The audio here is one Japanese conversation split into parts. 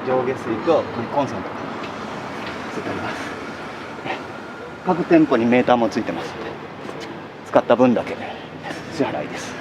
上下水とコンセントがついております。各店舗にメーターもついてますので、使った分だけ支払いです。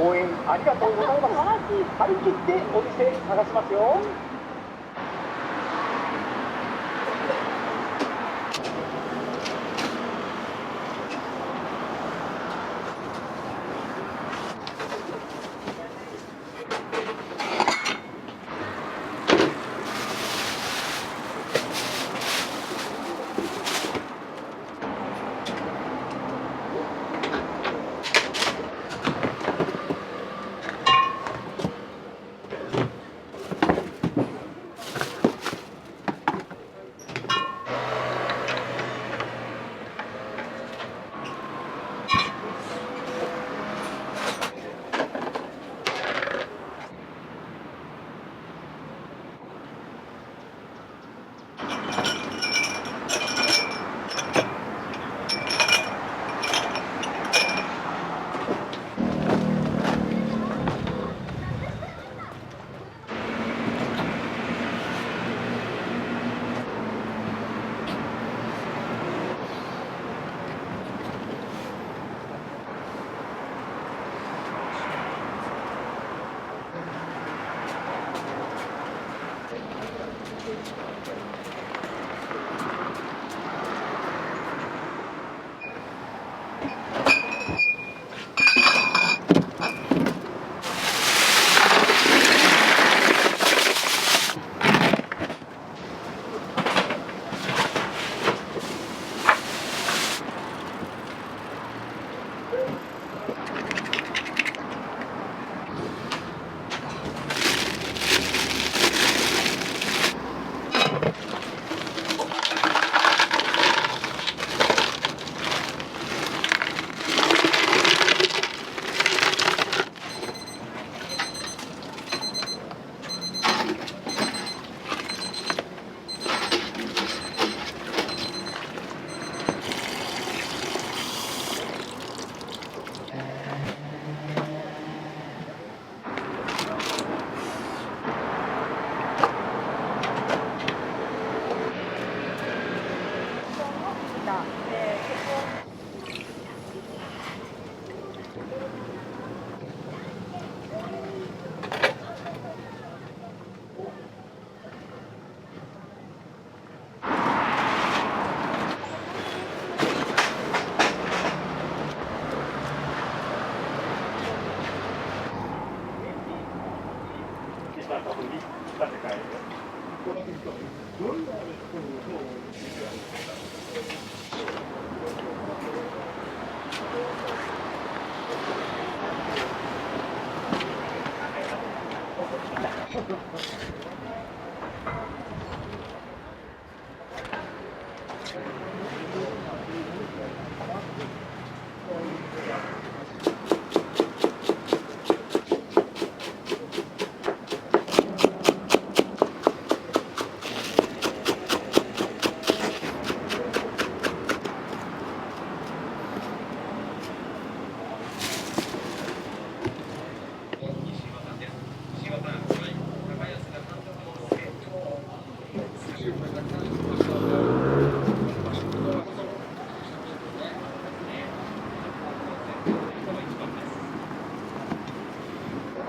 応援ありがとうございます。張り切ってお店探しますよ。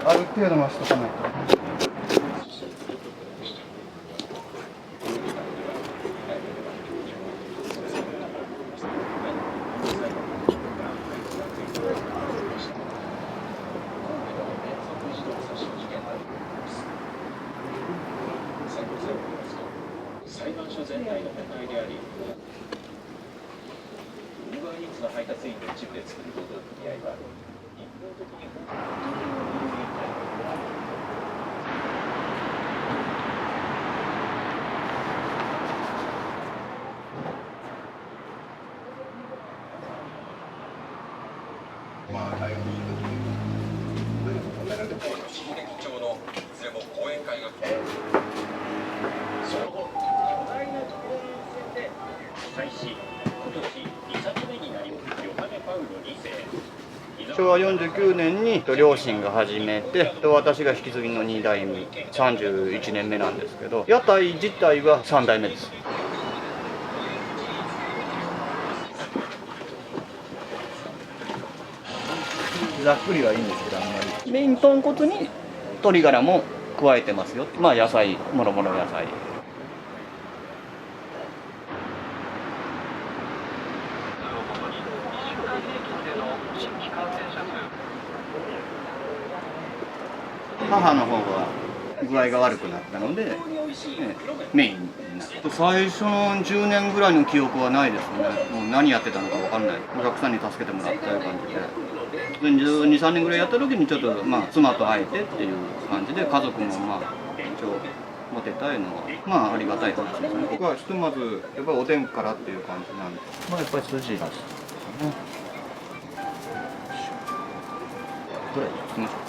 ある程度増しとかないと。裁判所全体の問題であり、ウーバーイーツの配達員の一部で作る労働組合は一方的に新劇場のいずれも講演会がその後巨大な常連戦で開始今年2作目になりヨハネ・パウロ2世昭和49年に両親が始めて、私が引き継ぎの2代目、31年目なんですけど、屋台自体は3代目です。ざっくりはいいんですけど、あんまりメイン豚骨に鶏ガラも加えてますよ。まあ野菜、もろもろ野菜。母の方が具合が悪くなったので、メインになって最初の10年ぐらいの記憶はないですね。もう何やってたのか分かんない。お客さんに助けてもらったいう感じで、12、3年ぐらいやった時にちょっと妻と会えてっていう感じで、家族も一応持てたいのはありがたい話ですね。僕はひとまずやっぱりおでんからっていう感じなんで、やっぱり筋ですね。ぐらいいきましょう。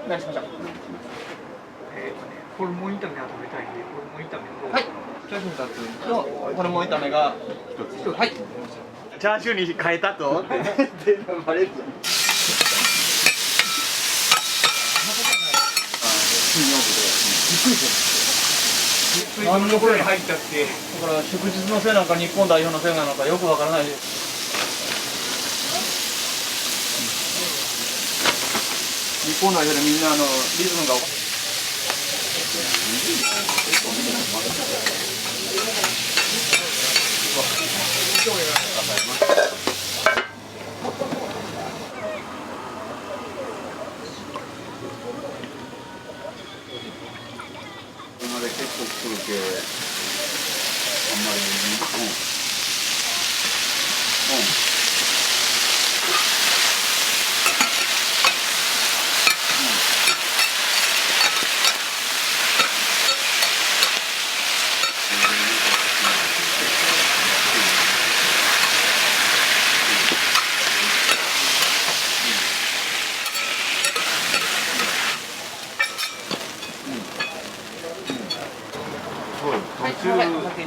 何しましょう。ホルモン炒めが食べたいんで、ホルモン炒めと、はい、チャーシュー2つと、ホルモン炒めが1つ。はい。チャーシューに変えたとって。バレる。何の声入っちゃって。だから祝日のせいなんか日本代表のせいなのかよくわからないです。日本代表でみんなリズムが。これ結構来るけあんまり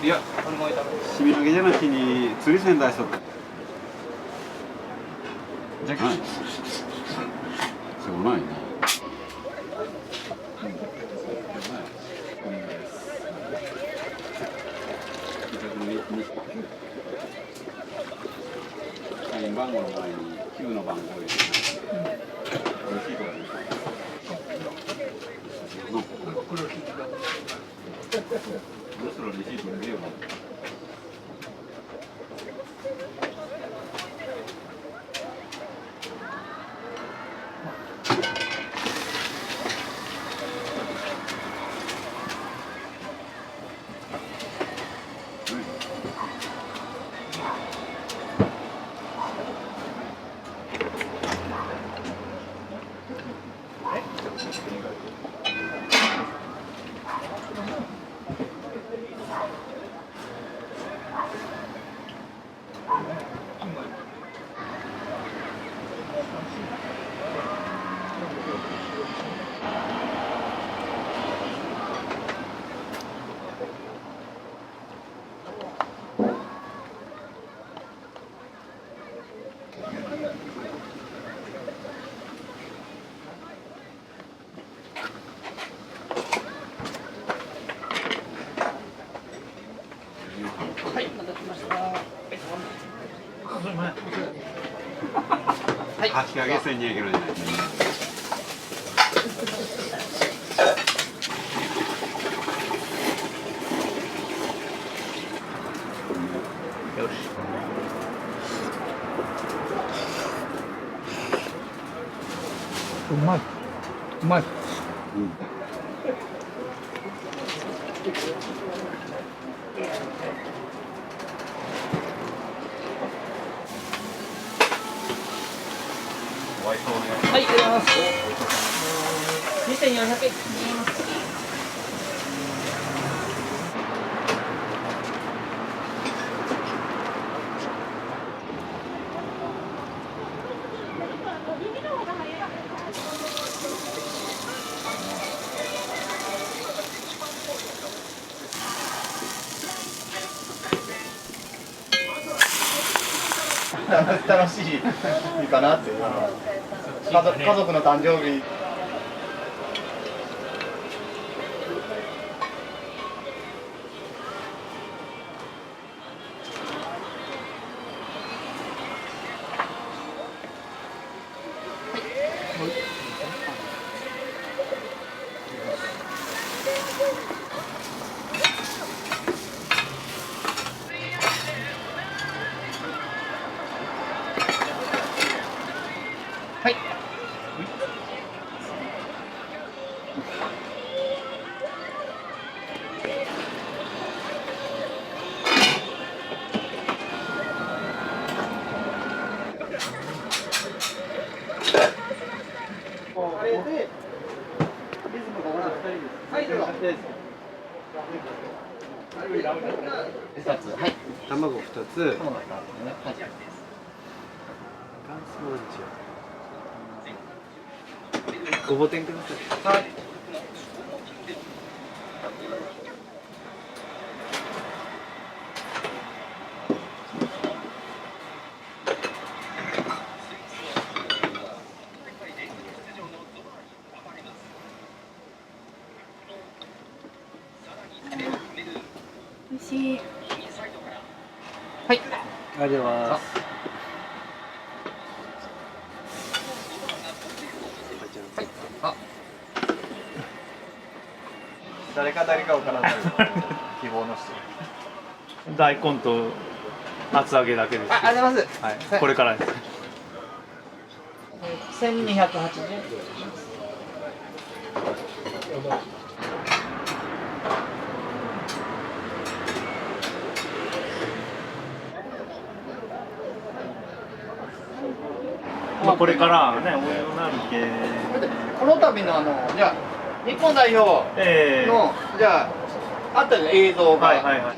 いや、しみ揚げじゃなしに釣り線出しとった。じゃあ、しょうがないね。かき揚げせんにゃいけないじゃないですか。よし。うまい。うまい。はい、入れます。2400円。楽しいかなっていう家族の誕生日。はい。あれでリズムが同じ2人です。はい、どうぞ。2つ、はい。卵2つ。はい。ごぼ天ください。はい。美味しい。はい。ありがとうございます。あ。誰かわからない。希望の人。大根と厚揚げだけです。ありがとうございます。はい、これからです。1280円。まあこれからね、お湯になるけ。この度のじゃあ日本代表の、じゃああった映像が。はいはいはい。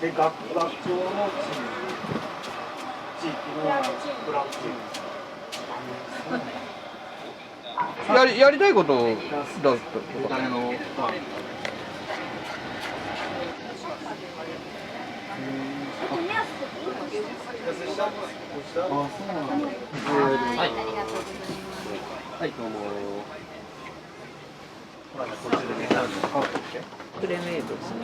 で学長の地域のブランチ。やりたいことだと誰の、まあ、はい。はい、どうも。クレメイドですね。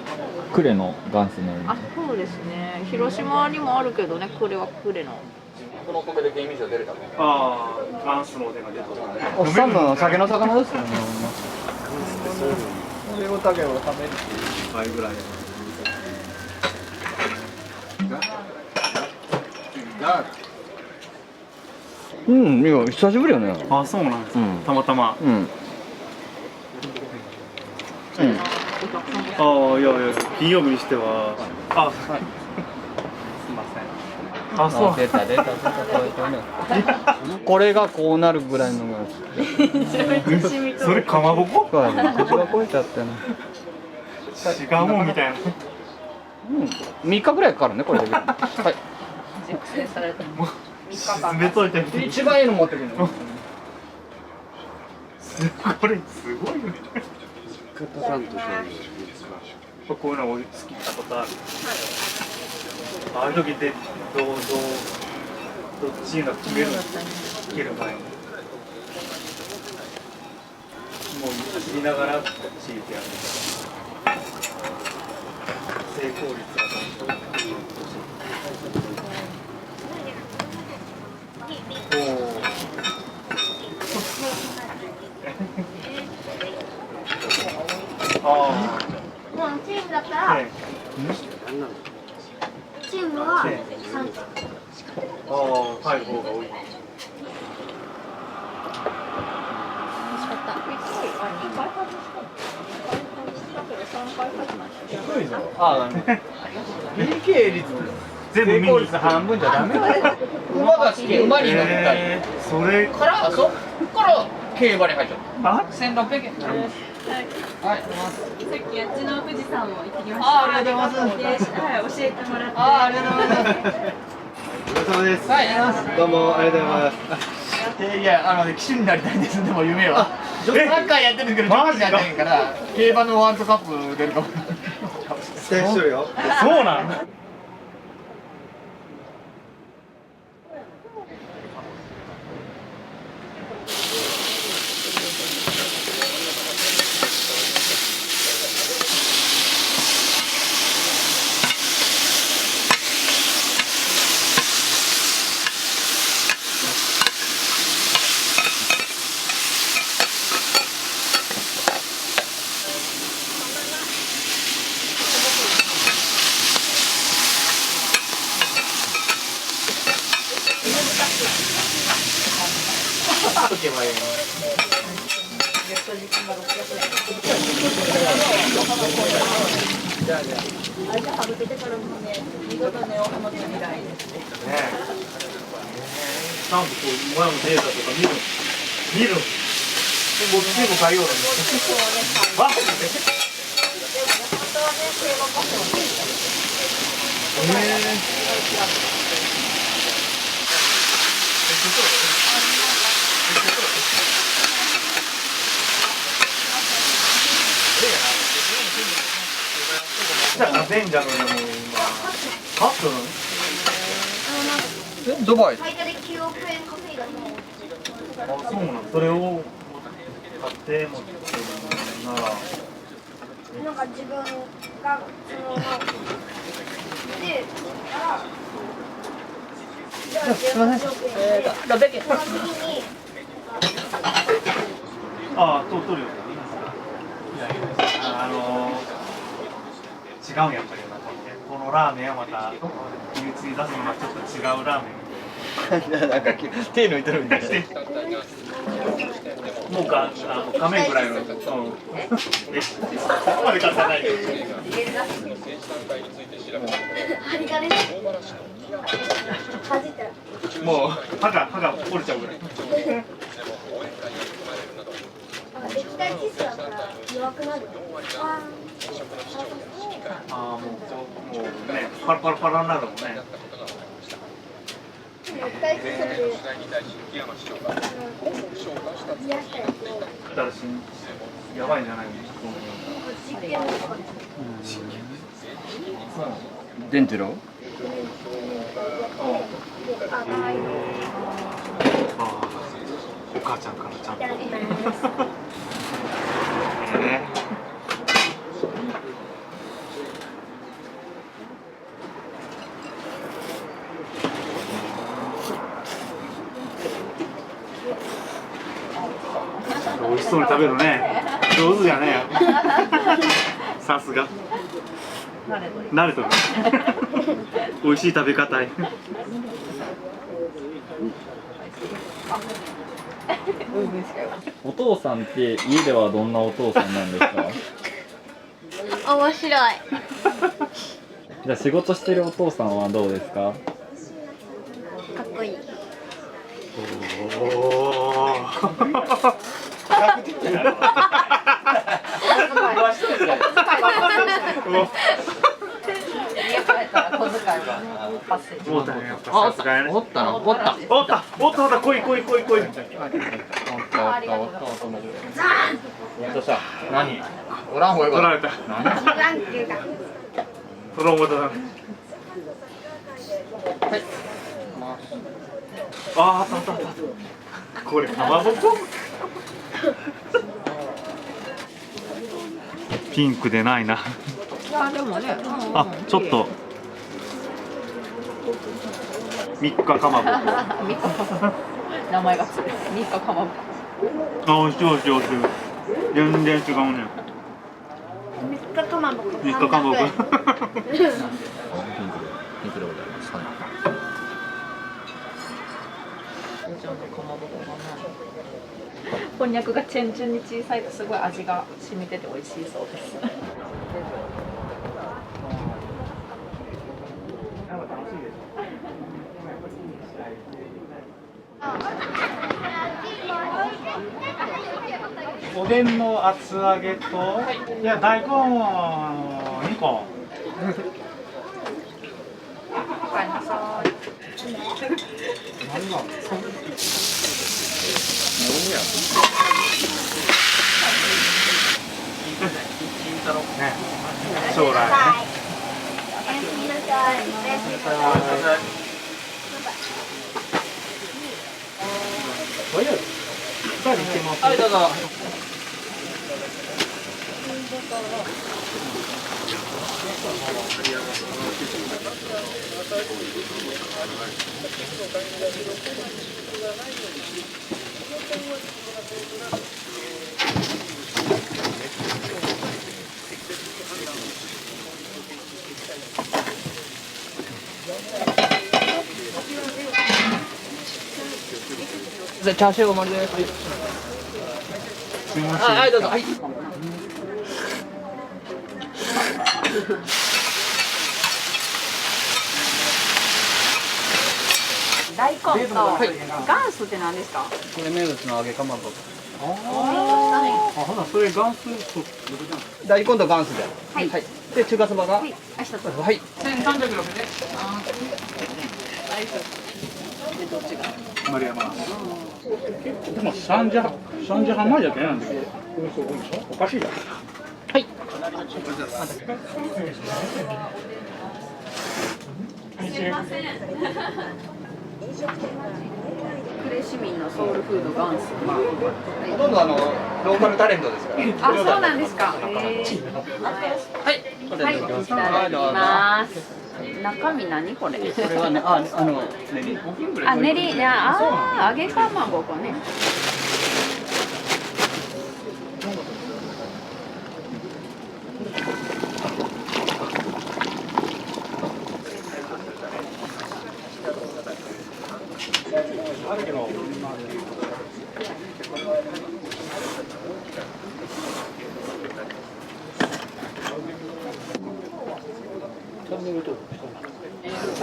クレの元祖のあ、そうですね。広島にもあるけどね、これはクレの。このお米でゲーム賞出れたの。ああ、ガンスの出が出た。おっさんの酒の魚ですよね。これを食べるっていう倍ぐらい。うん、いや久しぶりよね。あ、そうなんですか。うんたまたま。うん。うん。ああ、いやいや、金曜日にしては。あ、はい。すみません。あ、そう。出たこれがこうなるぐらいのがそれかまぼこ？そうだね。口が超えちゃってね。違うもんみたいな。うん。3日ぐらいかかるねこれで。はい。熟成された。沈めといてみて。一番いいの持ってくるの。これすごいよね。こういうの好きなことある。ああいう時ってどっちが決めるの？決める前に。う走りながら敷いてやる成功率がもうチームだったら、チームは3はい方が多い。低いぞ。PK 率全部見に行って半分じゃダメだよ。馬が好き、馬に乗ったり。それからそっから競馬に入っちゃった。あ1600円。はい、さっきあっちの富士山も行ってきました。ありがとうございます。はい、教えてもらって。ありがとうございます。お疲れ様です。はい、ありがとうございます。どうもありがとうございます。いや、騎手になりたいんです。でも夢は。サッカーやってるんですけど、ジョッキーになりたいから、競馬のワールドカップ出るかも。期待してるよ。そうなんとけばいいの。ちゃんとこう前のデータとか見る。僕結構買いようなんです。マジで？じゃあベンジャーのでもカップドバイ。最多で9億円稼いだの。あ、そうなの。それを買って持ってるならなんか自分がそので、じゃあ18億円で、600円。その次に取るよ。違うんやっぱりこのラーメンはまた秘密に出すのがちょっと違うラーメン。なんか手抜いてるみたいな。もう画面ぐらいの。そこまで買ってないよ。針金で弾いたらもう歯が折れちゃうぐらい。液体窒素だから弱くなる。もうね、パラパラパラになるもんね。液体窒素って冷やしたやつをやばいんじゃないの？実験のとかデンテロ？お母ちゃんからちゃんと。美味しそうに食べるね。上手やね。さすが。慣れとる。美味しい食べ方。お父さんって家ではどんなお父さんなんですか？面白い。じゃあ仕事してるお父さんはどうですか？かっこいい。家帰ったら小遣いが発生する。おったね、やっぱさすがやね。おったの？おった、来い。何？おらんほうが取られた。なんていうか。その思ったな。あった。これかまぼこ？ピンクでないな。いやでもね、あ、ちょっと3日かまぼこ。3日名前がつる3日かまぼこ。あ、おいしいおいしいおいしい。全然違うね。3日かまぼこ3日かまぼこ。ピンクでございます。はい。こんにゃくがチェンチュンに小さいとすごい味が染みてて美味しいそうです。おでんの厚揚げと、いや大根2個。おかえりなさい。ね、将来ね。おやすみなさい。おやすみなさい。はい、どうぞ。チャーシューお盛りです。はい、どうぞ。はい。大根と元祖って何ですか？これ名物の揚げかまぼこ。あ、ほなそれ元祖と。大根と元祖で。はい。はい。で中華そばが。はい。あ、一つ。はい。丸山。でも3時半前じゃけなんだけど。おかしいじゃん。はい。すいません。呉市民のソウルフード元祖。ほとんどローカルタレントですから。あ、そうなんですか。はい。はい。はい、いただきます。中身何これ？これはね、練り。あ、練り、いや、揚げかまぼこね。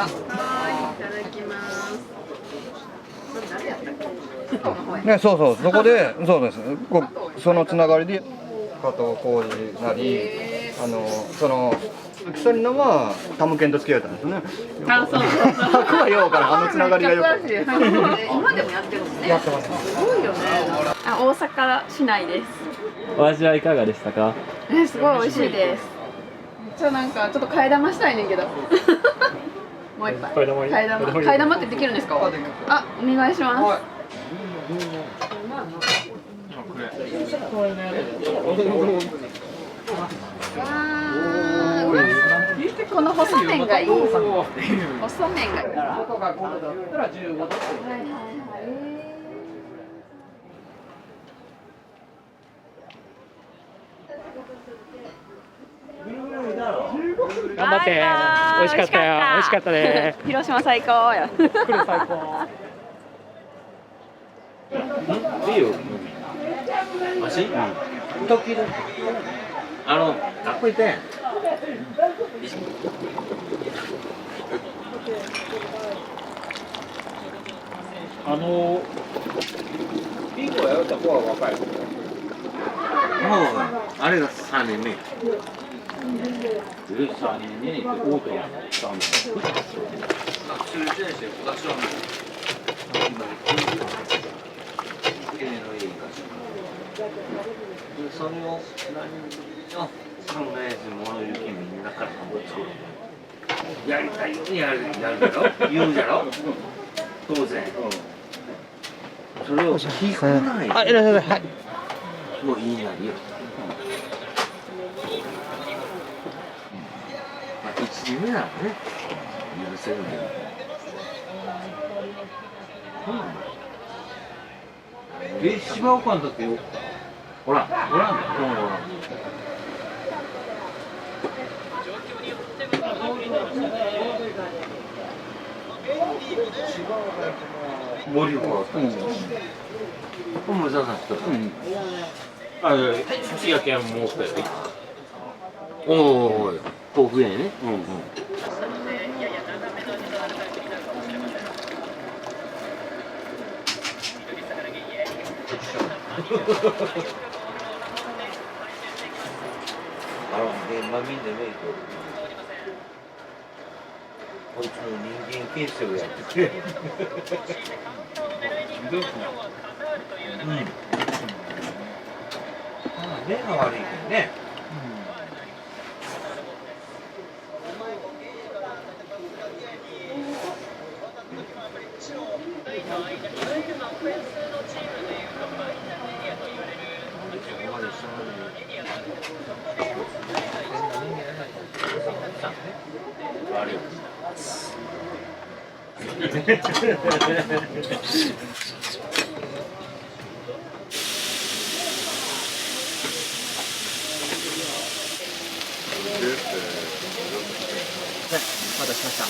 はい、いただきます。誰やったっけ？ね、そうそう、そこで、そうです。そのつながりで、加藤浩次なり、その鎖のはタムケンと付き合えたんですよね。あ、そうそうそう。白はようからつながりがよく。今でもやってるんですね。やってます。すごいよね。あ、大阪市内です。お味はいかがでしたか？すごい美味しいです。ちょっと替え玉したいねんけど。もう一杯。替え玉ってできるんですか？あ、お願いします。この細麺がいい。細麺がいい。頑張って。美味しかったよ。美味しかったね。広島最高や。来る最高。いいよ。足？時々。学校行ってん。ピンクはやった方が若い。もうあれが3年目。3年目にオートやったんだ。中1年生、私はそれを考えず物言うけみんなからやりたいようにやるだろ言うじゃろ当然それを聞かないあ、いらっしゃいませ。はい。もういいなりよまあ1時目ならね許せるけど、芝岡の時おらんの。森岡無駄な人。あ、やけんもう一回。おお、豆腐屋ね。現場見んでねえとこいつの人間形成をやってくれ。目が悪いけどね。お待たせしました。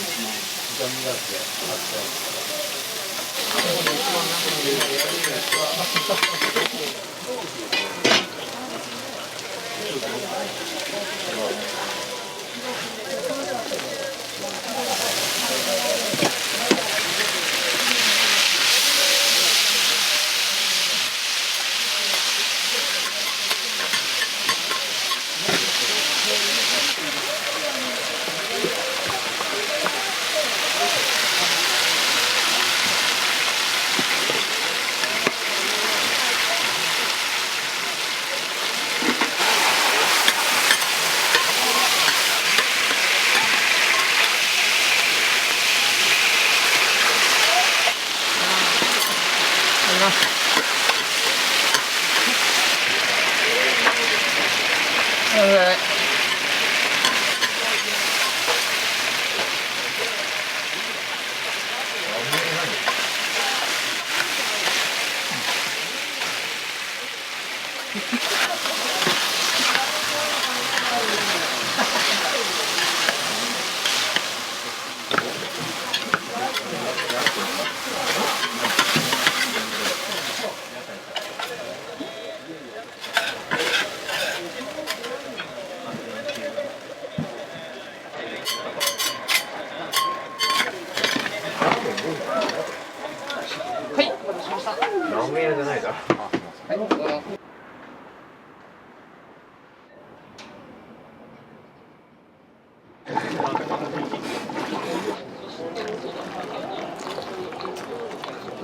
ラーメン屋じゃないから。ブ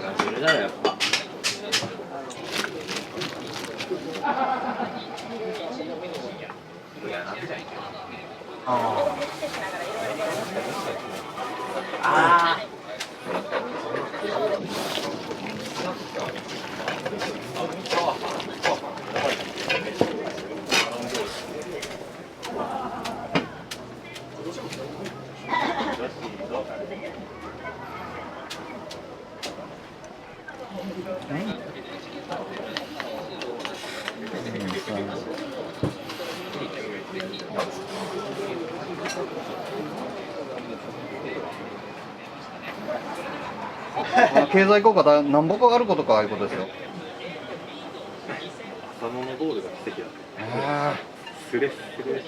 ラジルだよやっぱ。ああ。経済効果だ何ぼかあることかああいうことですよ。浅野のゴールが奇跡だった。スレスレ。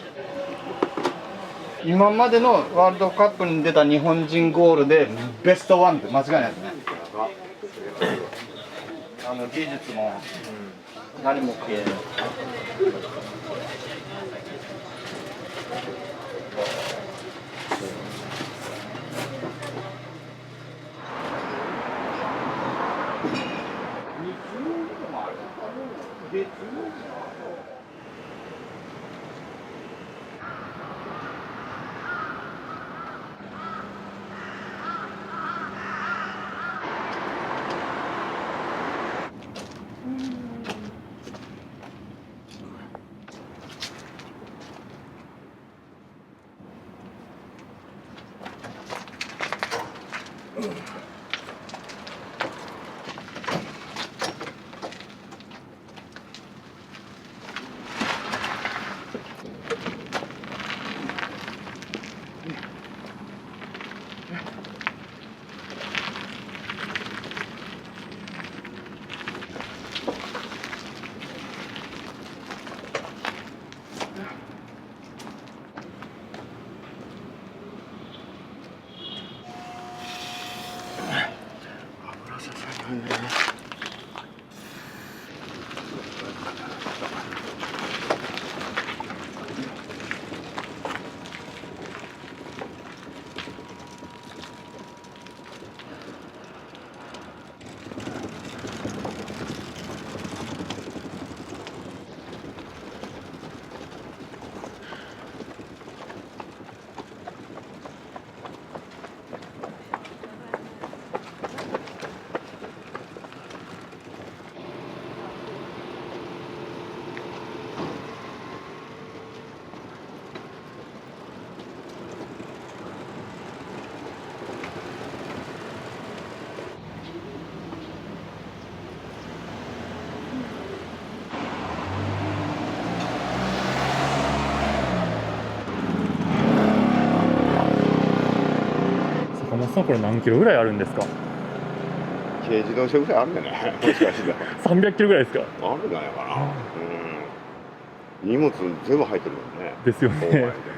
今までのワールドカップに出た日本人ゴールでベストワンって間違いないですね。技術も何も消えない。その頃何キロぐらいあるんですか？軽自動車ぐらいあるんじゃないもしかしたら。300キロぐらいですか？あるんじゃないかな。うん。荷物全部入ってるもんね。ですよね。購買で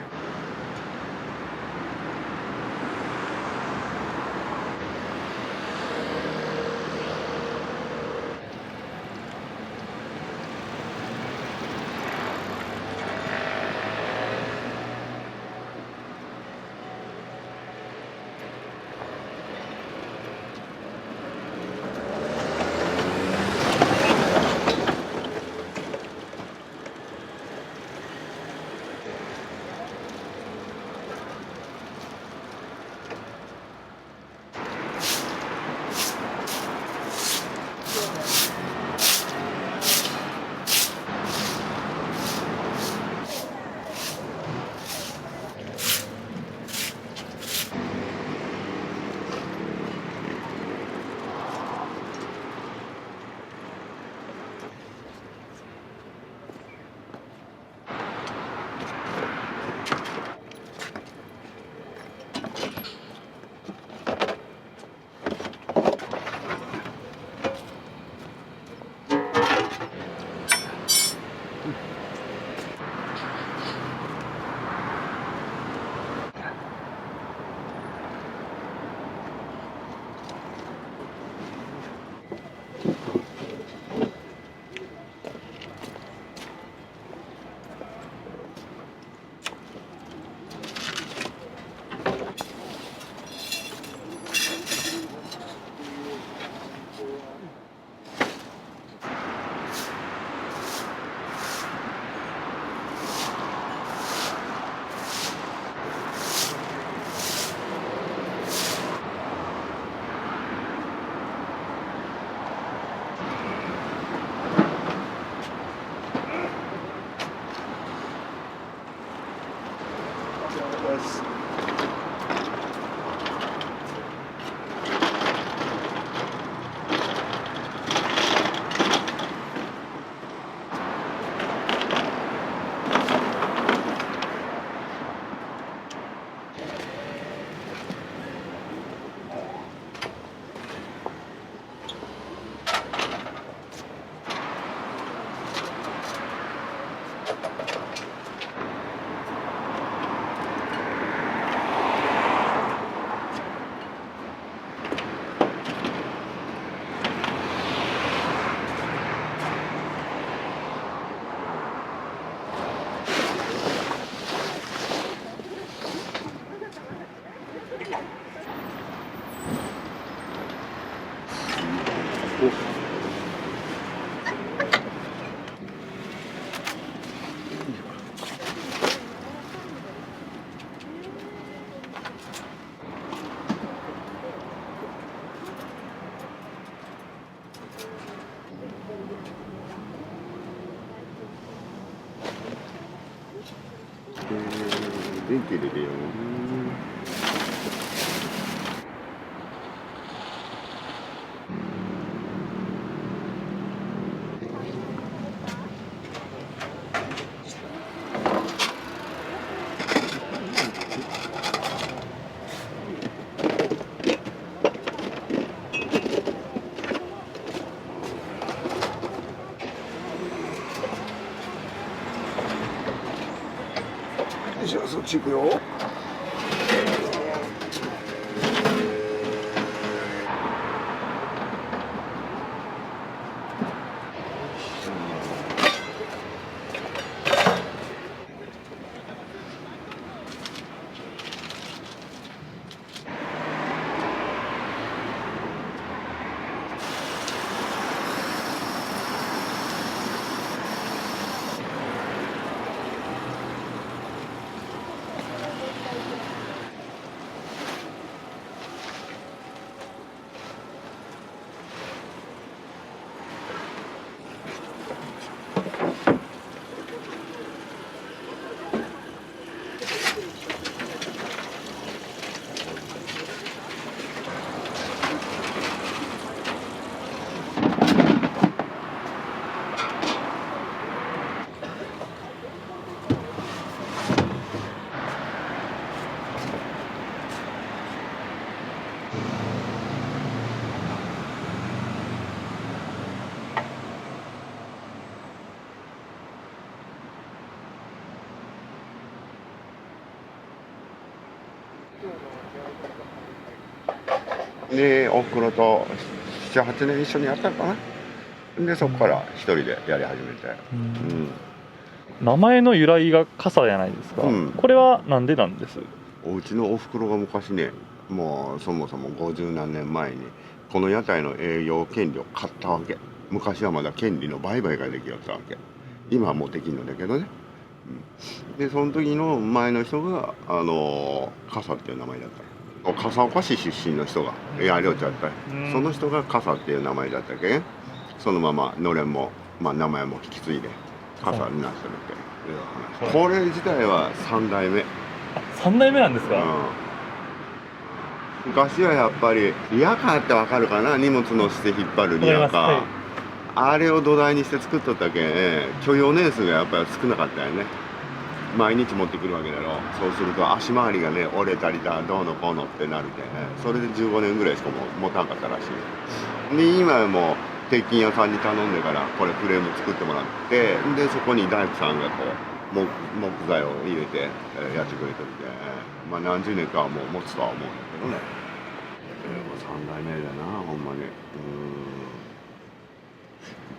電気入れるよ。じゃあそっち行くよ。でおふくろと7、8年一緒にやったのかな。でそこから一人でやり始めて、名前の由来が傘じゃないですか、これはなんでなんです？うちのおふくろが昔ね、もうそもそも50何年前にこの屋台の営業権利を買ったわけ。昔はまだ権利の売買ができよったわけ。今はもうできんのだけどね、でその時の前の人が傘っていう名前だった。笠岡市出身の人がやりょうちゃった、その人が傘っていう名前だったけん、そのままのれんも、名前も引き継いで傘になってるっていう話。これ自体は3代目。3代目なんですか？昔はやっぱりリヤカーってわかるかな、荷物乗せて引っ張るリヤカー、あれを土台にして作っとったけん、許容年数がやっぱり少なかったよね。毎日持ってくるわけだろ。そうすると足回りがね折れたりだどうのこうのってなるけん、それで15年ぐらいしか持たんかったらしい。で今はもう鉄筋屋さんに頼んでからこれフレーム作ってもらって、でそこに大工さんがこう木材を入れてやってくれてるけん、何十年かはもう持つとは思うんだけどね。3代目だなほんまに。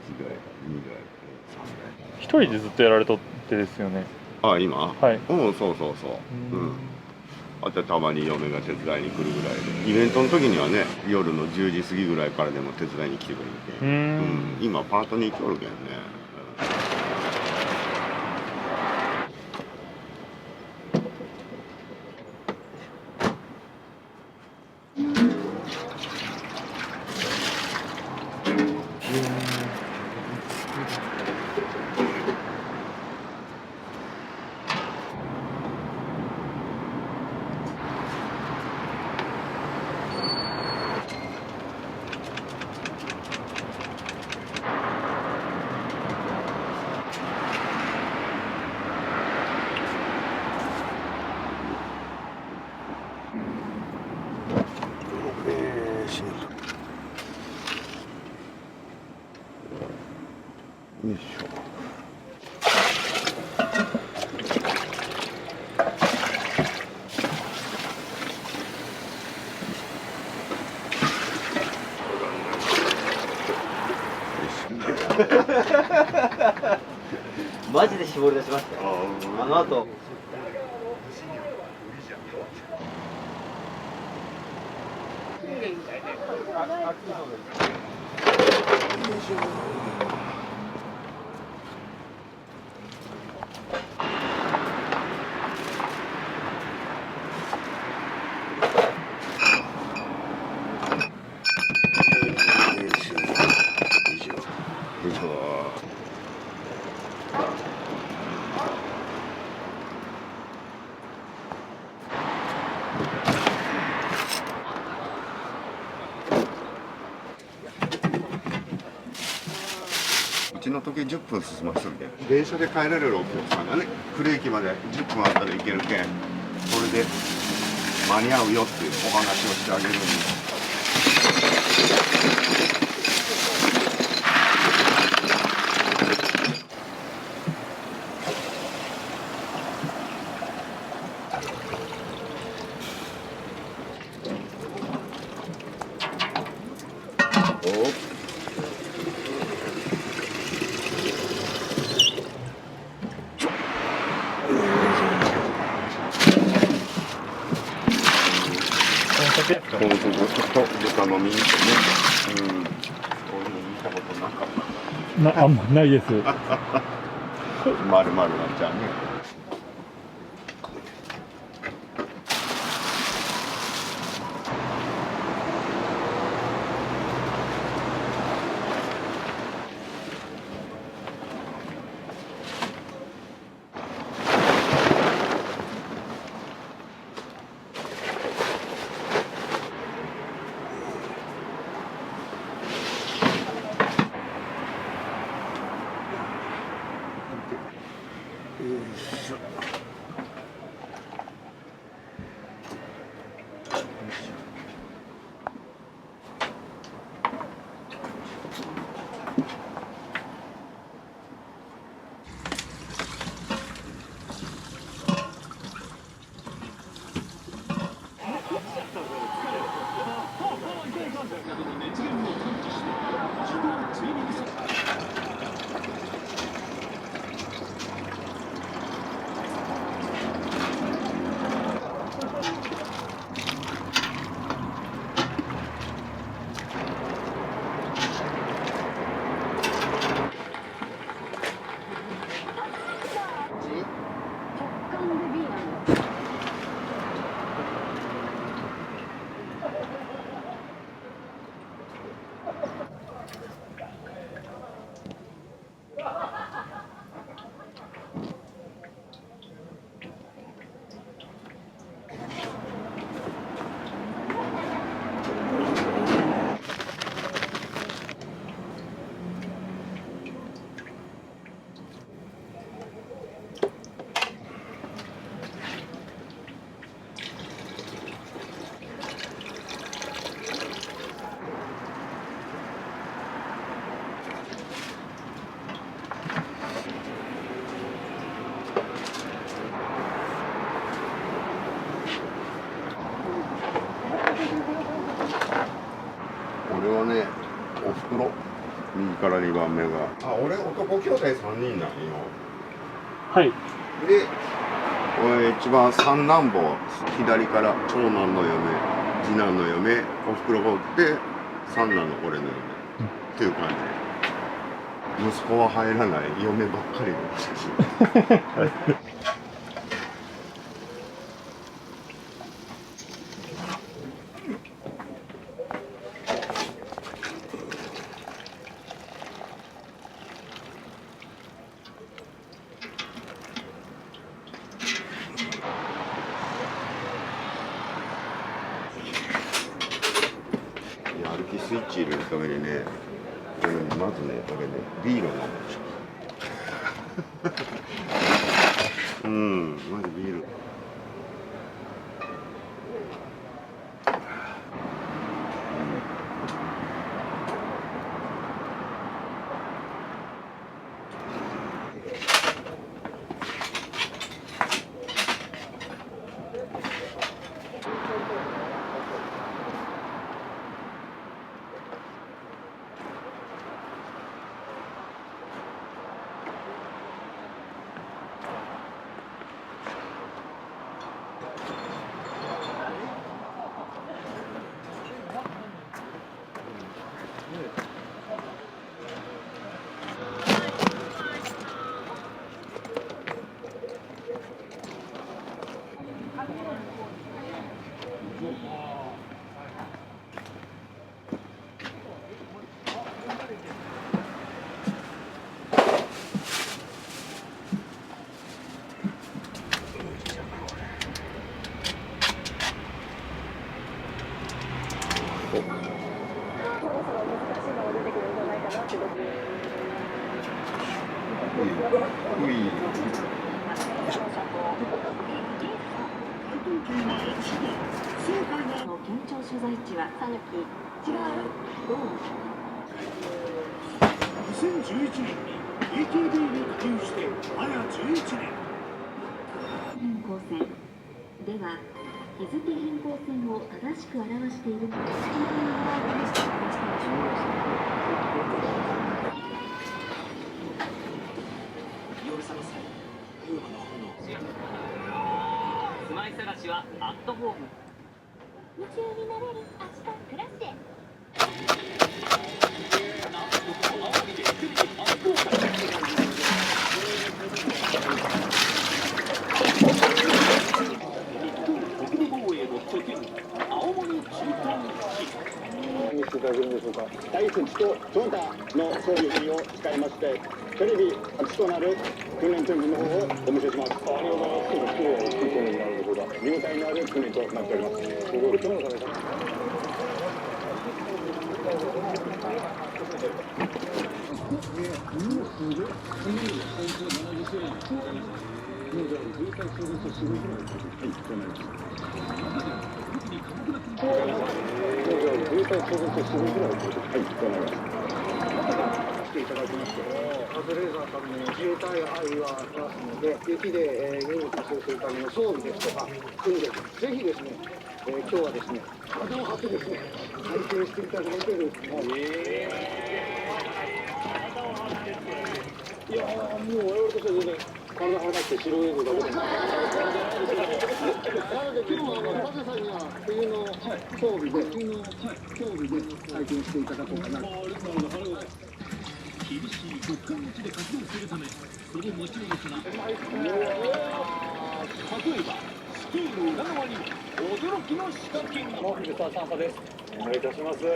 1代2代3代。一人でずっとやられとってですよね。今？はい。そうそうそう。あとたまに嫁が手伝いに来るぐらいで、イベントの時にはね夜の10時過ぎぐらいからでも手伝いに来てくれるけん、今パートに行きおるけんね。よいしょ。マジで絞り出しましたよ。あの後。うちの時計10分進ませるけん、電車で帰られるお客さんがね呉駅まで10分あったら行けるけん、それで間に合うよっていうお話をしてあげるんです。このとこちょっと豚の身にね、こういうの見たことなかった。あんまないです。丸々なっちゃうね。感で B なんだ。俺はね、おふくろ、右から2番目が。あ、俺男兄弟3人なんよ。はい。で、俺一番三男坊、左から長男の嫁、次男の嫁、おふくろがおって、三男の俺の嫁。っていう感じ。息子は入らない、嫁ばっかりの写真。歩きスイッチ入れるためにね、これまずね、これね、ビールを飲むでしょ。まずビール。県庁所在地は讃岐。違う。2011年に AKB に加入して早11年。変更線では日付変更線を正しく表しているので住まい探しはアットホーム。夢中になれる明日クラスで。いただけるんでしょうか。第一とその他の装備品を使いましてテレビ初となる訓練訓練の方をお見せします。ありがとうございます。今日は空港になるのころが見応えのある訓練となっております。ご協力のためしていただきまして、カズレーザーさんの自衛隊愛はありますので、雪で任務達成するための装備ですとか、訓練、ぜひですね、今日はですね、体を張ってですね、体験していただいてる。いやー、もう我々としては全然体張らなくて白映像だけでも。なので今日はカズさんには冬の装備で、体験していただこうかな。厳しい極寒の地で活動するため、その持ち物から例えばスキーの裏側に驚きの仕掛けが。モーフィルスター3差です。お願いいたします。あ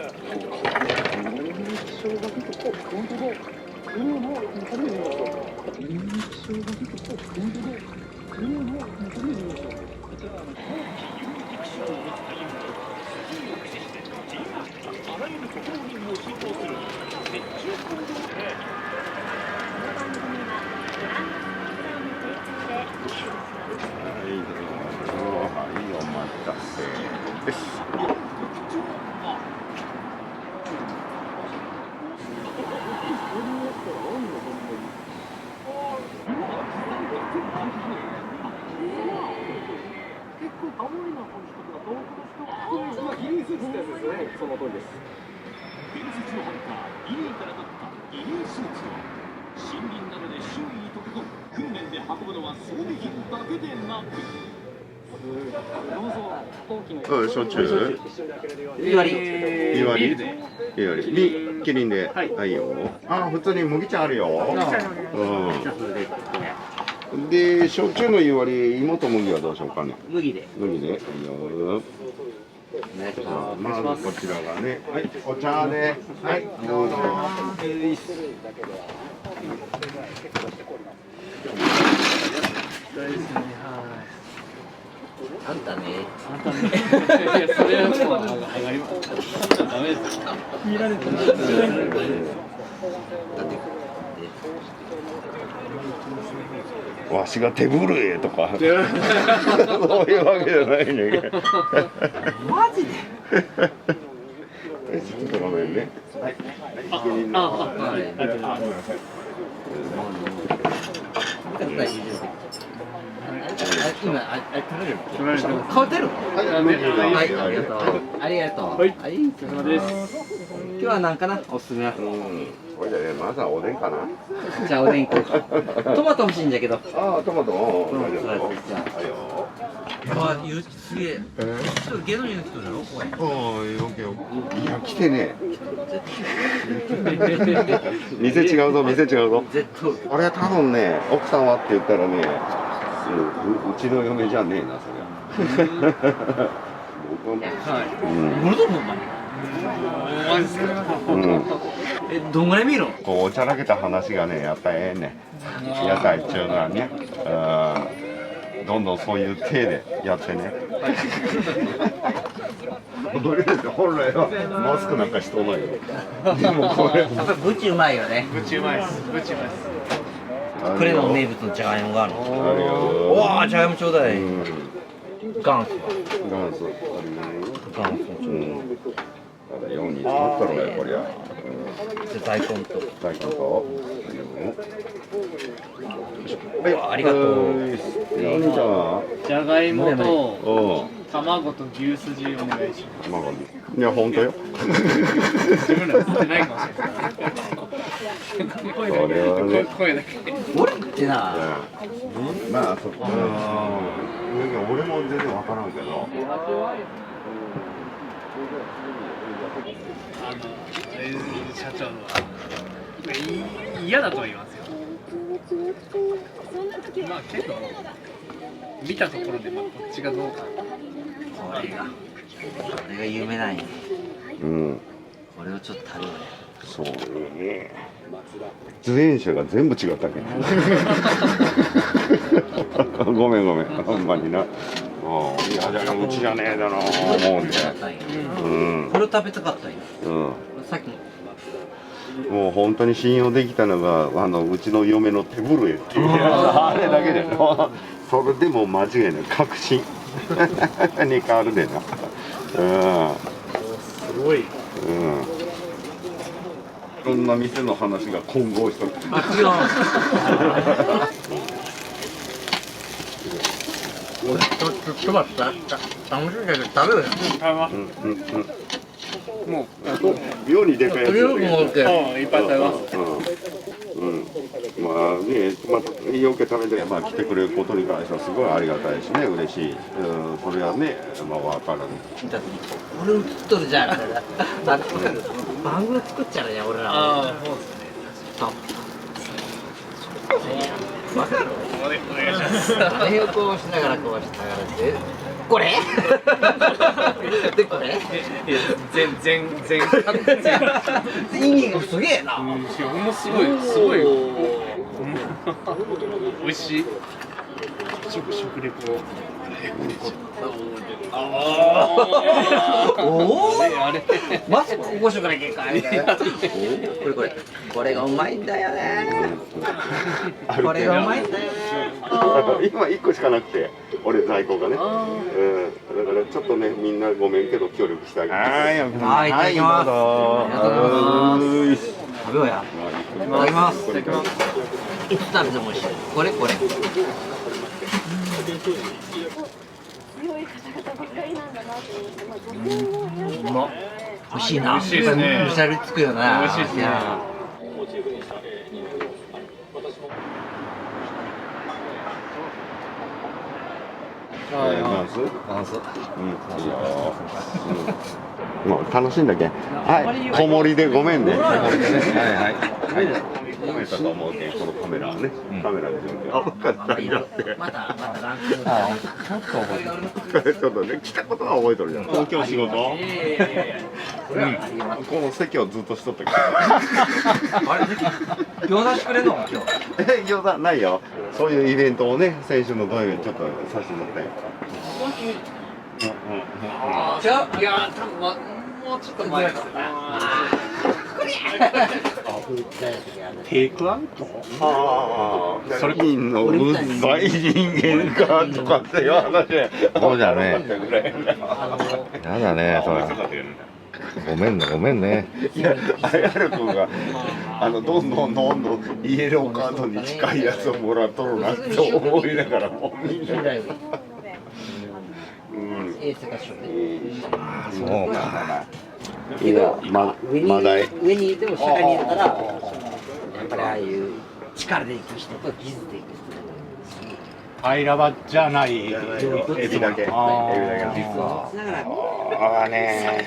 らゆるところにも浸透する雪中行動で。はい、お待たせです。その通りです。伝説のハンターギニーから取ったギニースーツは森林などで周囲に溶け込む訓練で運ぶのは装備品だけでなく。うん、焼酎。2割。2割。2割。ビキリンで。はいよ。あ、普通に麦茶あるよ。うん。で、焼酎の2割、芋と麦はどうしようかね。麦で。麦で。いいよ。まずこちらがね。はい、お茶で。はい、どうぞ。あんたね。あんたね。いや、それはもう上がります。ダメです。見られてない。わしが手震えとかそういうわけじゃないねんけどマジでちょっとごめんね。はい。今、食べるの？買うてる？はい、ありがとう。ありがとう。はい、お疲れ様です。今日は何かな？おすすめは。これじゃね、まずはおでんかな。じゃあおでん行こうか。トマト欲しいんだけど。ああ、トマト。じゃあ。あ、すげえ。芸能人の人だろ？これ。いや、来てね。店違うぞ、店違うぞ。俺は多分ね、奥さんはって言ったらね、うちの嫁じゃねえな、それ。僕はもう。モルドバまで。どんぐらい見るの？こうおちゃらけた話がね、やっぱりええね。屋台っていうのはね、どんどんそういう体でやってね。俺だって本来はマスクなんかしとうないよ。でもこれ。やっぱりブチうまいよね。ブチうまいです。ブチうまいです。クレの名物のじゃがいもがあるの。あるよ。うわあ、じゃがいもちょうだい。元祖。元祖。元祖ちょうだい。4に使ったろやこりゃ。大根と。大根と。はい、ありがとう。じゃがいもと卵と牛すじお願いします。いや本当よ。自分らは捨てないかもしれない。声だけ。俺ってな。まあそっか。俺も全然わからんけど。社長の嫌だとは言いますよ。まあけど見たところでこっちがどうか。これが有名なんや。うん。これをちょっと食べようね。そうね。出演者が全部違ったけど。ごめんごめん、ほんまにな。いやじゃうちじゃねえだな思うんで。これを食べたかったんや。さっきもう本当に信用できたのがうちの嫁の手震えっていうあれだけでそれでも間違いない確信に変わるでな。すごい。いろんな店の話が混合しとる。ちょっと待って、楽しいんだけど食べようよ。もう妙にでかいやつ。いっぱい食べます。まあね、よく食べて来てくれることに関してはすごいありがたいしね、嬉しい。それはね、分からん。俺映っとるじゃん。番組作っちゃうね、俺ら。お願いしますこうしながらこうしながらでこれでこれ全意味がすげえな。ものすごい美味しい食レポあれマスクこぼしとかなきゃいけないこれがうまいんだよね。これがうまいんだよね。今1個しかなくて、俺在庫がね。だからちょっとね、みんなごめんけど協力してあげて。はい、いただきます。ありがとうございます。食べようや。いただきます。いつ食べても美味しい。これ。強い方々ばっかりなんだなと思って、まあ女性もいらっしゃるので。美味しいな。美味しいですね。むしゃりつくよな。美味しいですね。バランス。もう楽しんだけん。はい、小盛りでごめんね。褒めたと思うけん、このカメラね。カメラで準備。あ、分かった。またランクちょっとね、来たことは覚えとるじゃん。今日仕事。この席をずっとしとったけど。あれ餃子作れんの今日。餃子ないよ。そういうイベントをね、先週の土曜日にちょっとさせてもらったよ。じゃあ、いや、多分もうちょっと前だテイクアウト？それ金のうっさい人間かとかっていう話で。そうじゃね。やだね、それ。ごめんね。いや、あやる君がどんどんイエローカードに近いやつをもらっとるなって思いながらもうみんな。そうか。いいな、上にいても下にいるから、やっぱりああいう力でいく人と技術でいく人。アイラバじゃないエビだけ。ああね。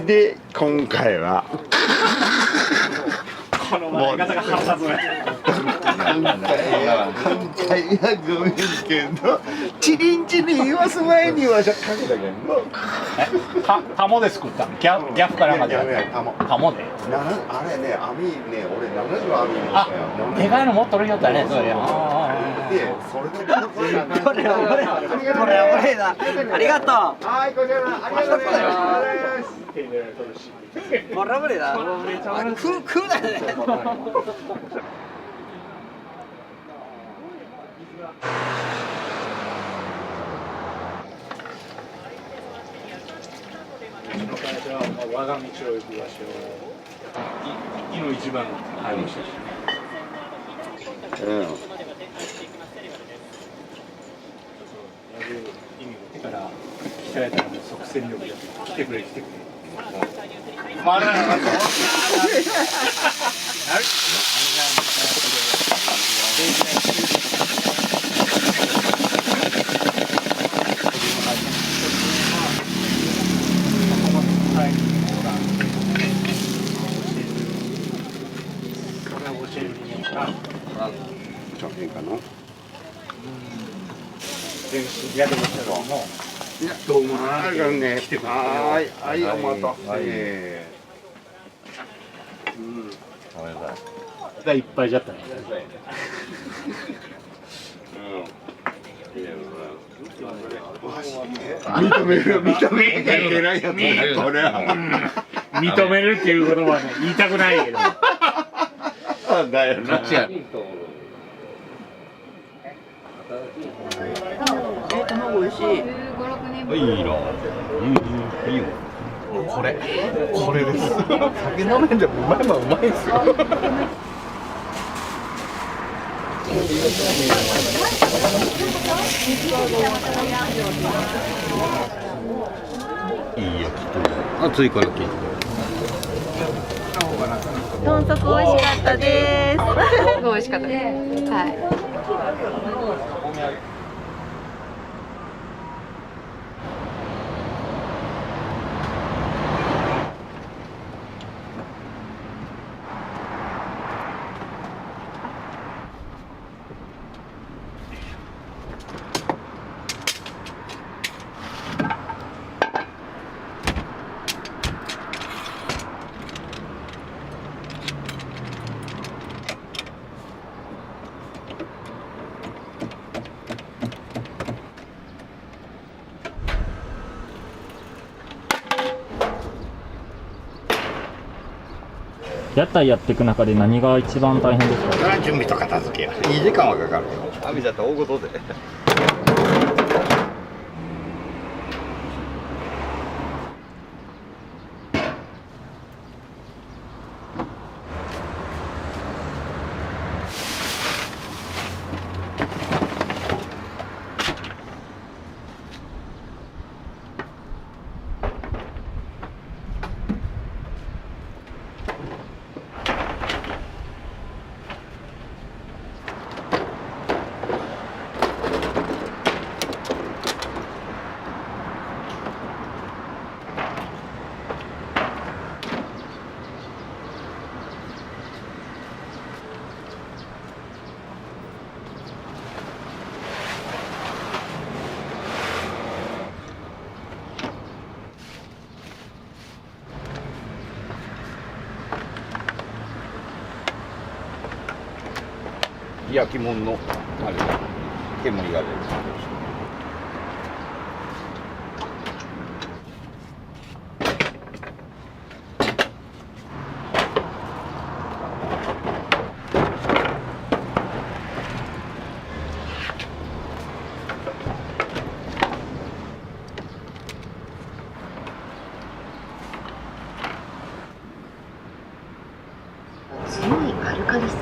で今回はこの前方が腹立つね。今回はごめんけど、チリンチリ言わす前にはじゃかけたけど。タモで作ったの？ギャフかなんかで。タモで。あれね、網ね、俺70網持ったよ。でかいの持っとるよったね、それ。で、それでこれ俺だ。ありがとう。はい、こちらありがとうございます。もうラブレだ。食うなね。我が道を行きましょう。いの一番入りましたし。意味を手から鍛えたらもう即戦力で来てくれ。回らなかった。ちょっと変かな。やってましたけども。どうもあるね。はい、お待たせ。がいっぱいじゃったね。認めなきゃいけないやつね、これは。認めるっていう言葉ね、言いたくないけど。だよな。卵美味しい。15、6年分。いいな。いいよ。これです。酒飲めんでもうまいもんうまいですよ。いいよ、きっと。熱いからきっと。豚足美味しかったです。すごい美味しかったです。はい。屋台やっていく中で何が一番大変ですか？それは準備と片付けや。2時間はかかるよ。網だと大ごとで。焼き物のあれ煙が出る。強いアルカリ性。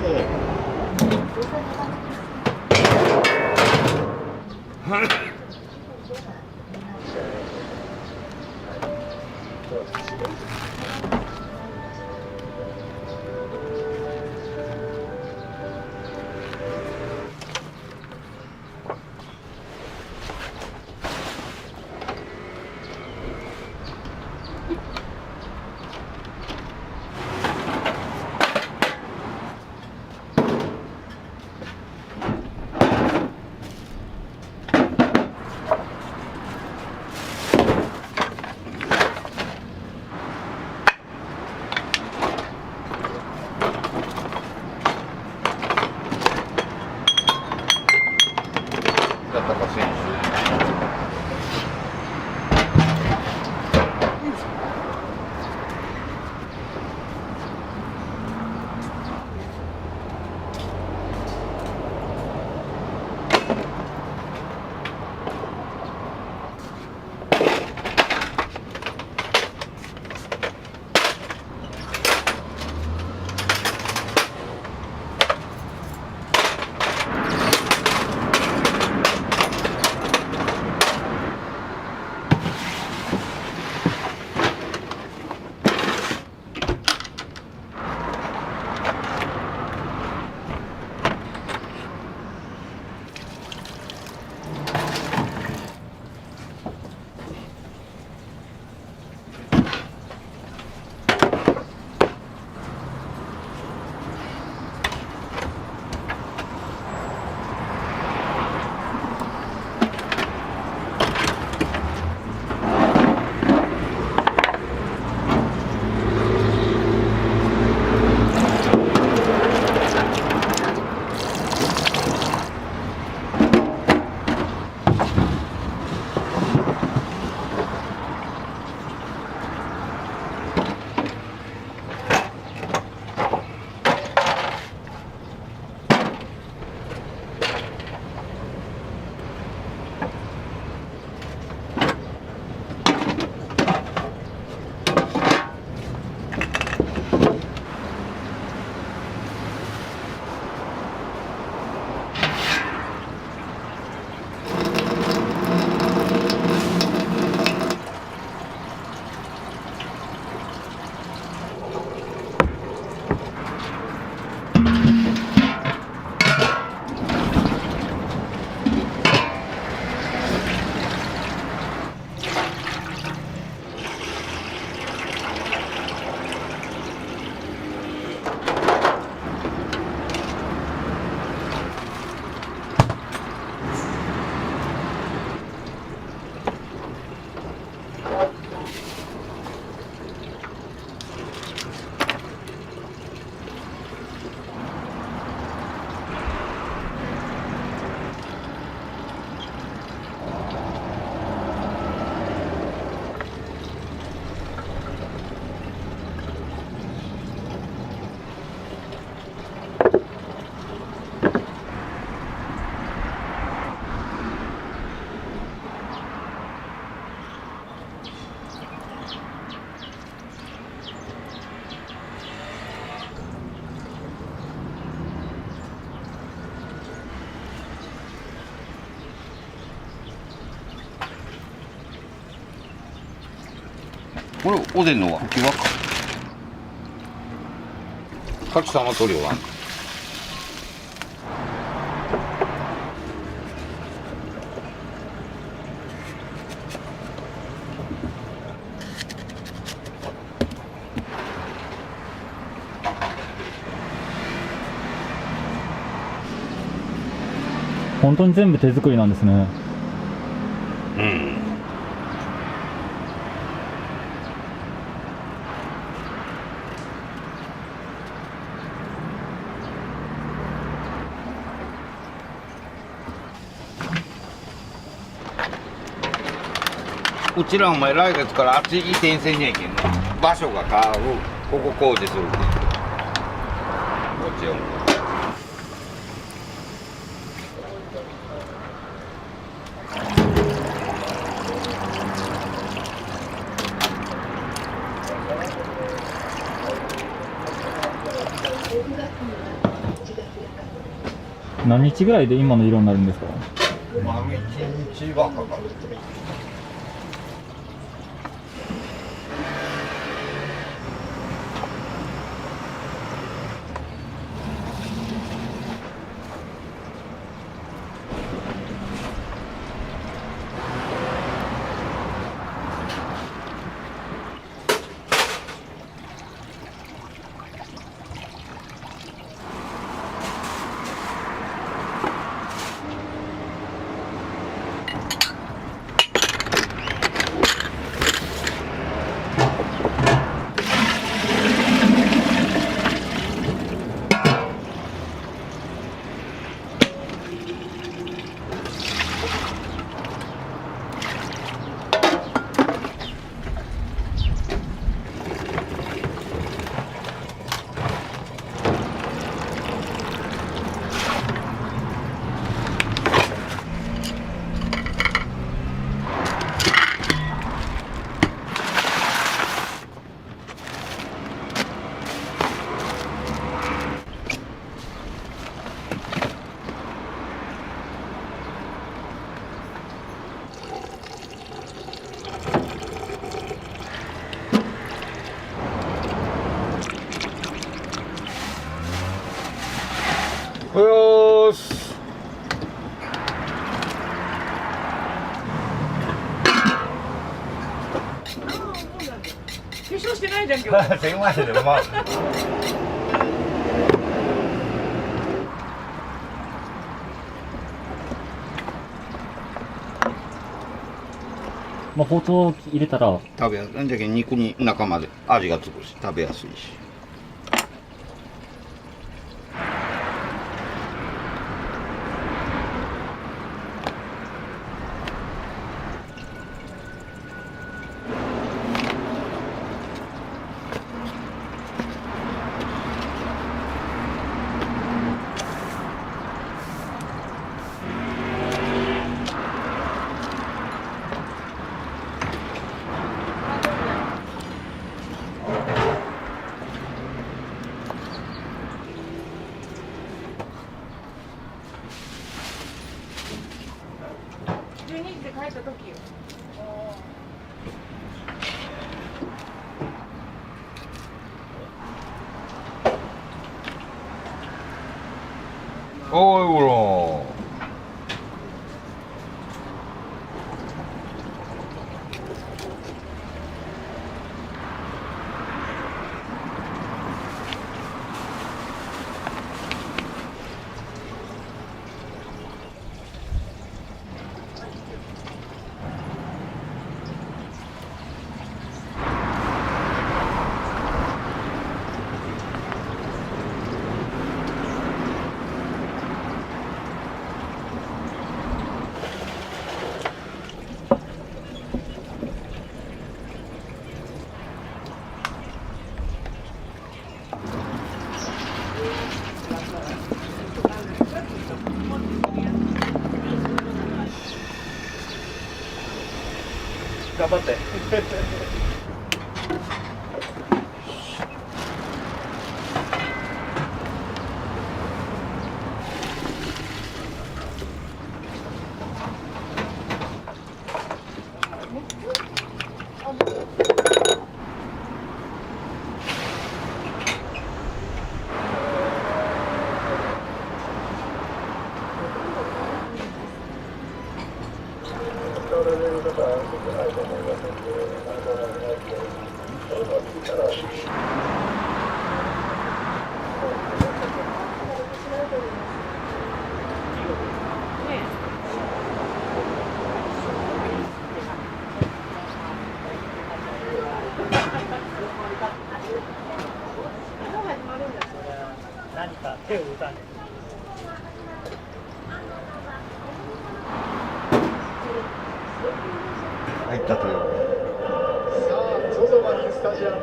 これおでんのは木輪か。カツさんは取り終わん。本当に全部手作りなんですね。うん。うちらお前来月からあっち移転せんにゃいけんの。場所が変わる。ここ工事するって。こっちよ。何日ぐらいで今の色になるんですか？丸1日はかかる。よーし。化粧してないじゃん今日。すいませんね、まあ。まあ、包丁入れたら食べやすい。なんじゃけん肉に中まで味がつくし、食べやすいし。12時で帰った時よ。おいほら。頑張って。何か手を打たね。入ったとよ。さあ、ZOZO マリンスタジアムに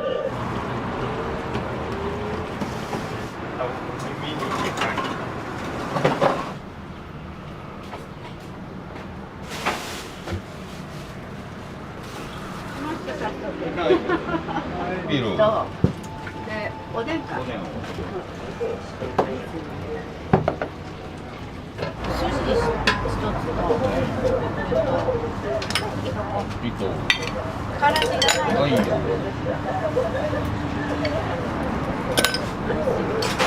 ビール。で、おでんか。糸。辛みがない。あ、いいよ。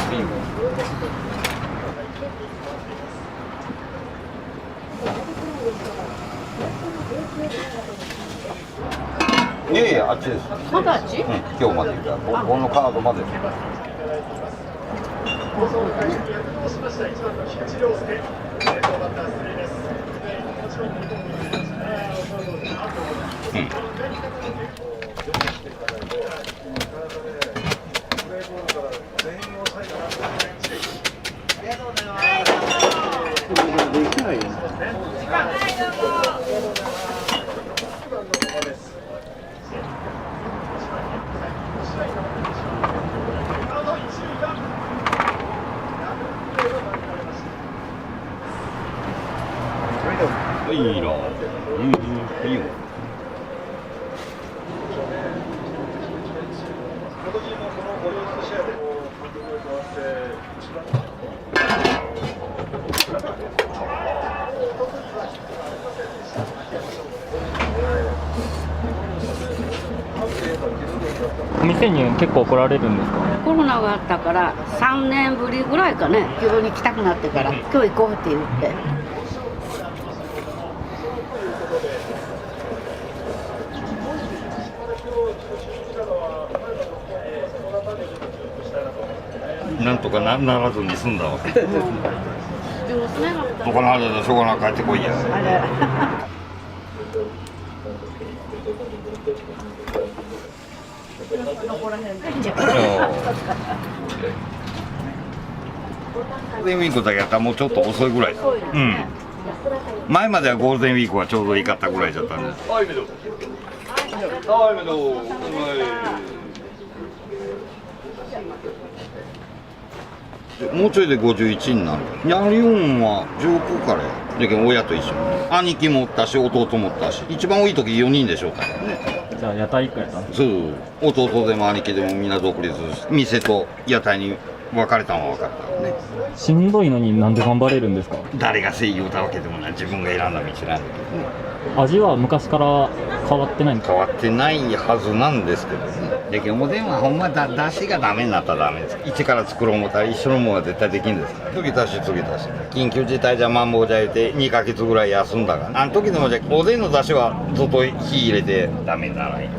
ビール。いやいや、あっちです。まだあっち？うん、今日まで言った。このカードまで。放送開始に躍動しました1番の菊池涼介、先頭バッター出塁です。もちろん日本も出ましたね。いいな。いいよ。お店に結構来られるんですか？コロナがあったから3年ぶりぐらいかね、急に来たくなってから、今日行こうって言って。なんとかならずに済んだわけ。他の肌でしょうがない帰ってこいや。あれゴールデンウィークだけやったらもうちょっと遅いぐらいだ。うん。前まではゴールデンウィークはちょうどいいかったぐらいだったんです。もうちょいで51になる。やるよんは上空からや。だけど親と一緒に。兄貴もおったし弟もおったし、一番多い時4人でしょうからね。じゃあ屋台一家やったんですか？そう。弟でも兄貴でもみんな独立して店と屋台に分かれたのは分かったからね。しんどいのになんで頑張れるんですか？誰が正義を歌うわけでもない。自分が選んだ道なんだけどね。味は昔から変わってないんですか？変わってないはずなんですけどね。だけどおでんはほんまだしがダメになったらダメです。一から作ろう思ったら一緒のものは絶対できんですから。次足し緊急事態じゃマンボウじゃ言うて2ヶ月ぐらい休んだから、あの時でもじゃおでんの出汁はずっと火入れてダメにならない。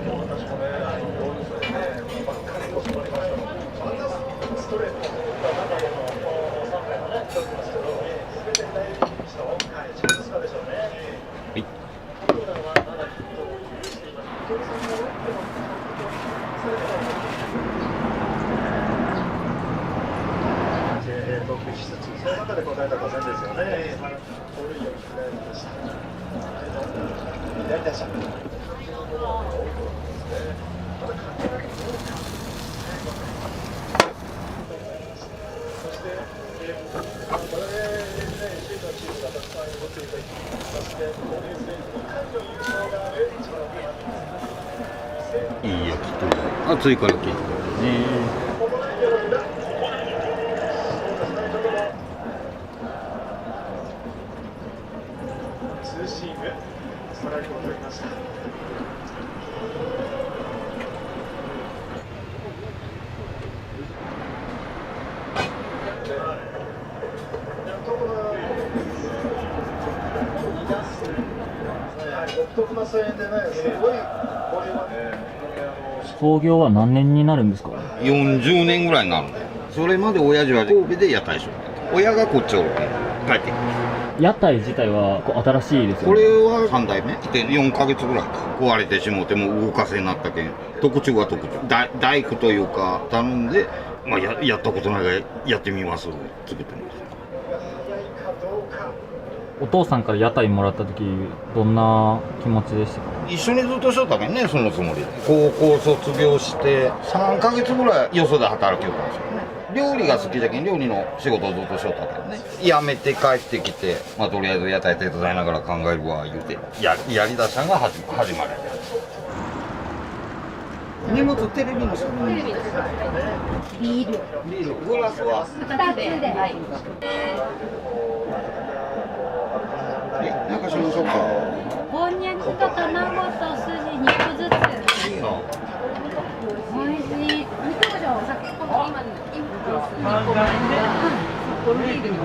その中で答えた打線ですよね。盗塁を決められました。左打者。そして、これでシートのチームがたくさん動っていく。そして、交流戦2回の優勝がある一番いいよ、きっと。暑いからきっと。ツーシーム、ストライクを取りました。創業は何年になるんですか40年ぐらいになるんだよ。それまで親父は神戸で屋台しよう。親がこっちおるけん帰ってきて。屋台自体はこう新しいですよこね。れは3代目で4ヶ月ぐらいか壊れてしもても動かせになったけん特注は特注大工というか頼んで、まあ、やったことないがやってみます作ってます。お父さんから屋台もらった時どんな気持ちでしたか？一緒にずっとしとったけんね、そのつもりで高校卒業して3ヶ月ぐらいよそで働きよったんですよね。料理が好きじゃけん料理の仕事をずっとしとったけどね、辞めて帰ってきて、まあ、とりあえず屋台手伝いながら考えるわ言うてやりだしたのが始まり。荷物テレビの下にビールグラスは2つで、はい、なんかしましょうか。こんにゃくと卵と筋2個ずつ。いいの。おいしい。肉じゃお酒この今2個前が札幌ビールに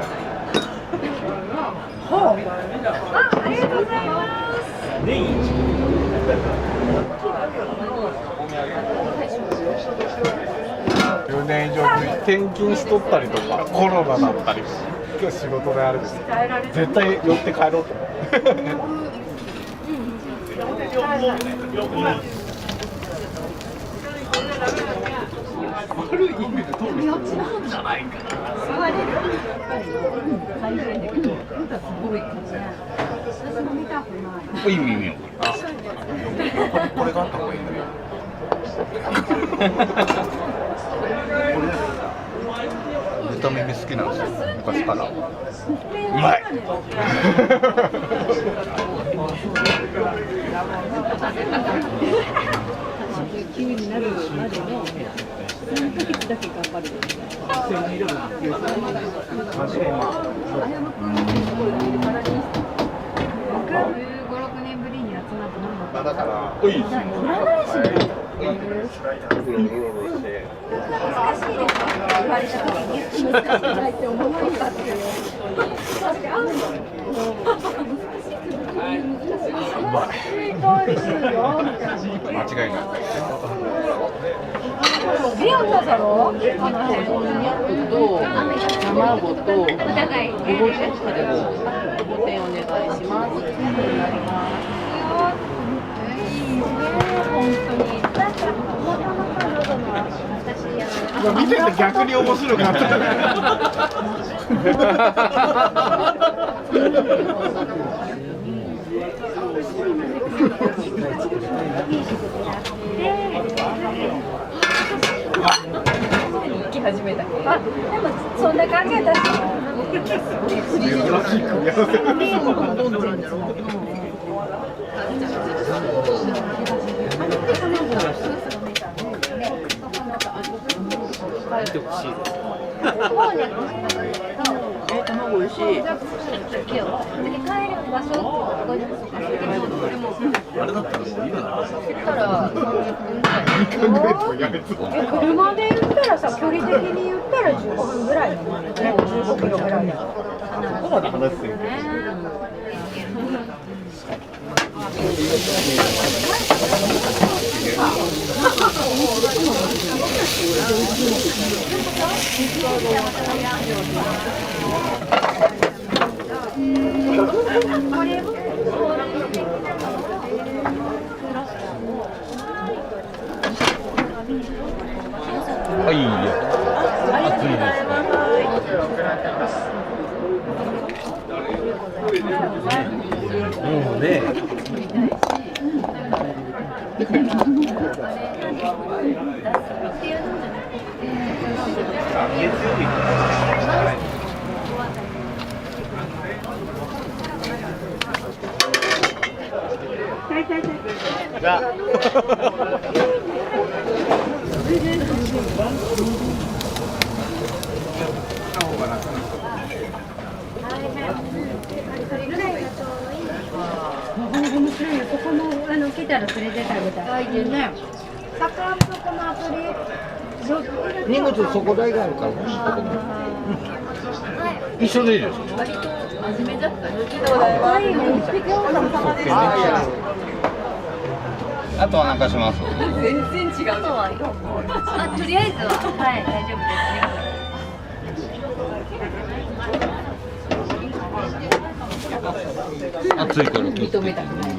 ほう。ありがとうございます。10年以上転勤しとったりとかコロナだったり今日仕事であれです絶対寄って帰ろうと思って悪い意味で飛び落ちなんじゃないかな。座れる？大変だけど、すごい感じ。私も見たくない。いい耳よ。これがあった方がいいんだよ。豚耳好きなんですよ、昔から。うまい。急になるまでの数ヶ月だけ頑張る。15、6年ぶりに集まって飲む。だから、おい。占い師の。難しいですか？言われた時に難しくないって思わなかったけど。確かに間違いない。リアンだろ？こんにゃくと卵とごぼうとご点お願いします。見てて逆に面白かった。行き始めた。あ、でもそんな感じだし。見てほしいです。卵美味しい。次帰る場所あれだったらもういいな。言ったら車で言ったらさ、距離的に言ったら15分ぐらいのもんね。15キロぐらいだ。ここまで話すんはい、いいよ。暑いです。もうね。面白いよ。ここも来たらそれで食べたい。いいね。魚とこのアプリ。荷物そこ台があるからね。一緒でいいです。真面目だった。ありがとうございます。あとは何かします？全然違う。あ、とりあえずは、はい、大丈夫ですね。熱いから気をつけて。認めたくない。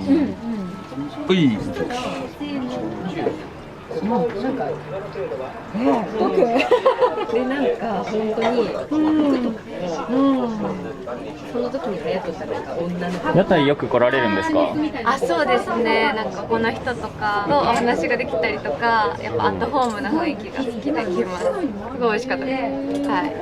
うい。なんか、で、なんか、本当に、その時に流行っとったなんか女の子。屋台よく来られるんですか？あ、そうですね。なんかこの人とかとお話ができたりとか、やっぱアットホームな雰囲気が好きで来ます。すごい美味しかったです。はい。